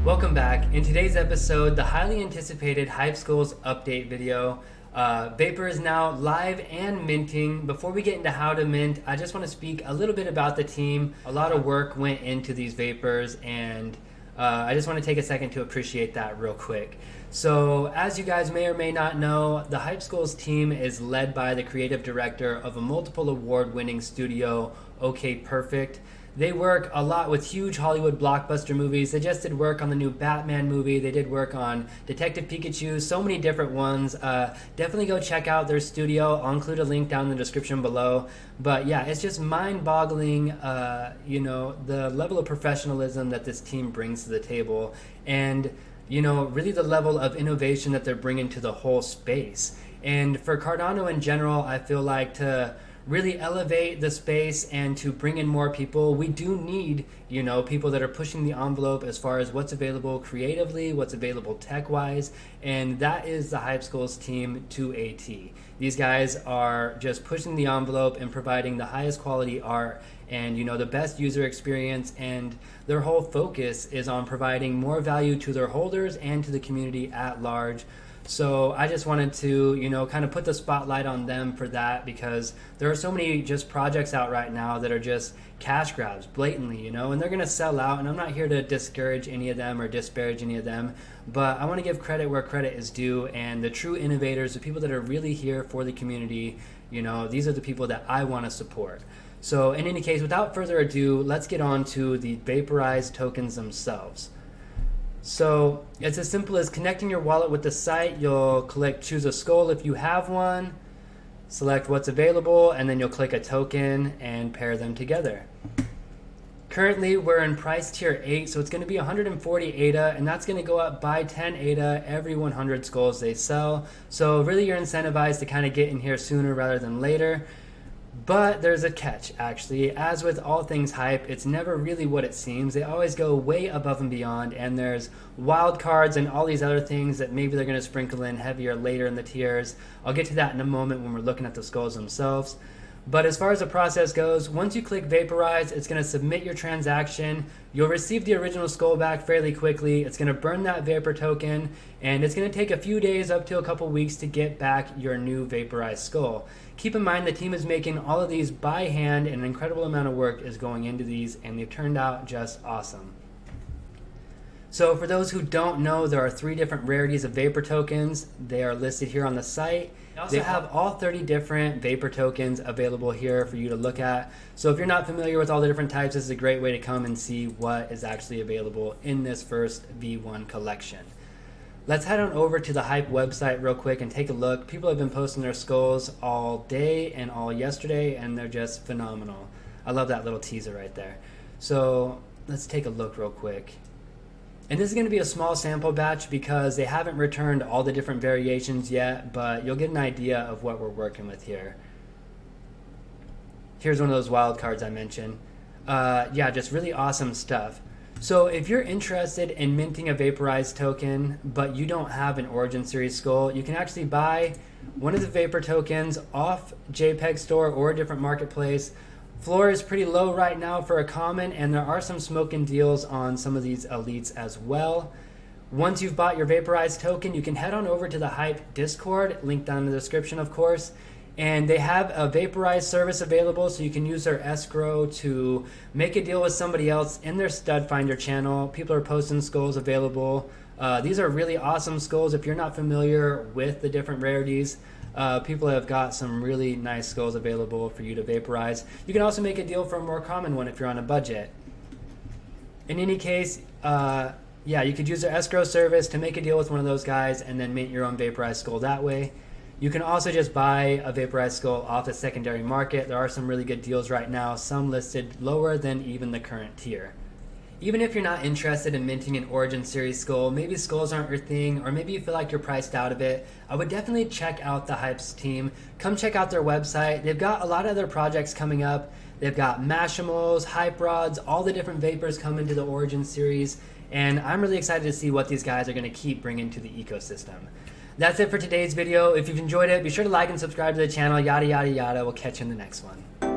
Welcome back. In today's episode, the highly anticipated H.Y.P.E Schools update video. Vapor is now live and minting. Before we get into how to mint, I just want to speak a little bit about the team. A lot of work went into these vapors, and I just want to take a second to appreciate that real quick. So, as you guys may or may not know, the H.Y.P.E Schools team is led by the creative director of a multiple award-winning studio, H.Y.P.E. They work a lot with huge Hollywood blockbuster movies. They just did work on the new Batman movie. They did work on Detective Pikachu, so many different ones. Definitely go check out their studio. I'll include a link down in the description below. But yeah, it's just mind-boggling, the level of professionalism that this team brings to the table. And, really the level of innovation that they're bringing to the whole space. And for Cardano in general, I feel like to really elevate the space and to bring in more people, we do need, people that are pushing the envelope as far as what's available creatively, what's available tech-wise, and that is the H.Y.P.E Schools team to a T. These guys are just pushing the envelope and providing the highest quality art and, the best user experience, and their whole focus is on providing more value to their holders and to the community at large. So I just wanted to, kind of put the spotlight on them for that, because there are so many just projects out right now that are just cash grabs blatantly, and they're going to sell out. And I'm not here to discourage any of them or disparage any of them, but I want to give credit where credit is due. And the true innovators, the people that are really here for the community, these are the people that I want to support. So in any case, without further ado, let's get on to the vaporized tokens themselves. So it's as simple as connecting your wallet with the site. You'll click choose a skull if you have one, select what's available, and then you'll click a token and pair them together. Currently we're in price tier 8, so it's going to be 140 ADA, and that's going to go up by 10 ADA every 100 skulls they sell. So really you're incentivized to kind of get in here sooner rather than later. But there's a catch, actually. As with all things H.Y.P.E, it's never really what it seems. They always go way above and beyond, and there's wild cards and all these other things that maybe they're going to sprinkle in heavier later in the tiers. I'll get to that in a moment when we're looking at the skulls themselves. But as far as the process goes, once you click Vaporize, it's going to submit your transaction. You'll receive the original skull back fairly quickly. It's going to burn that Vapor token, and it's going to take a few days up to a couple weeks to get back your new vaporized skull. Keep in mind the team is making all of these by hand, and an incredible amount of work is going into these, and they've turned out just awesome. So for those who don't know, there are 3 different rarities of Vapor tokens. They are listed here on the site. They have all 30 different Vapor tokens available here for you to look at. So if you're not familiar with all the different types, this is a great way to come and see what is actually available in this first V1 collection. Let's head on over to the H.Y.P.E website real quick and take a look. People have been posting their skulls all day and all yesterday, and they're just phenomenal. I love that little teaser right there. So let's take a look real quick. And this is going to be a small sample batch because they haven't returned all the different variations yet, but you'll get an idea of what we're working with here. Here's one of those wild cards I mentioned. Yeah, just really awesome stuff. So if you're interested in minting a vaporized token, but you don't have an Origin Series skull, you can actually buy one of the Vapor tokens off JPEG Store or a different marketplace. Floor is pretty low right now for a common, and there are some smoking deals on some of these elites as well. Once you've bought your vaporized token, you can head on over to the H.Y.P.E Discord, link down in the description of course, and they have a vaporized service available, so you can use their escrow to make a deal with somebody else in their stud finder channel. People are posting skulls available. These are really awesome skulls. If you're not familiar with the different rarities, people have got some really nice skulls available for you to vaporize. You can also make a deal for a more common one if you're on a budget. In any case, yeah, you could use their escrow service to make a deal with one of those guys and then mint your own vaporized skull that way. You can also just buy a vaporized skull off the secondary market. There are some really good deals right now, some listed lower than even the current tier. Even if you're not interested in minting an Origin Series skull, maybe skulls aren't your thing, or maybe you feel like you're priced out of it, I would definitely check out the H.Y.P.E team. Come check out their website. They've got a lot of other projects coming up. They've got Mashimals, Hype Rods, all the different vapors coming to the Origin Series, and I'm really excited to see what these guys are going to keep bringing to the ecosystem. That's it for today's video. If you've enjoyed it, be sure to like and subscribe to the channel, yada yada yada. We'll catch you in the next one.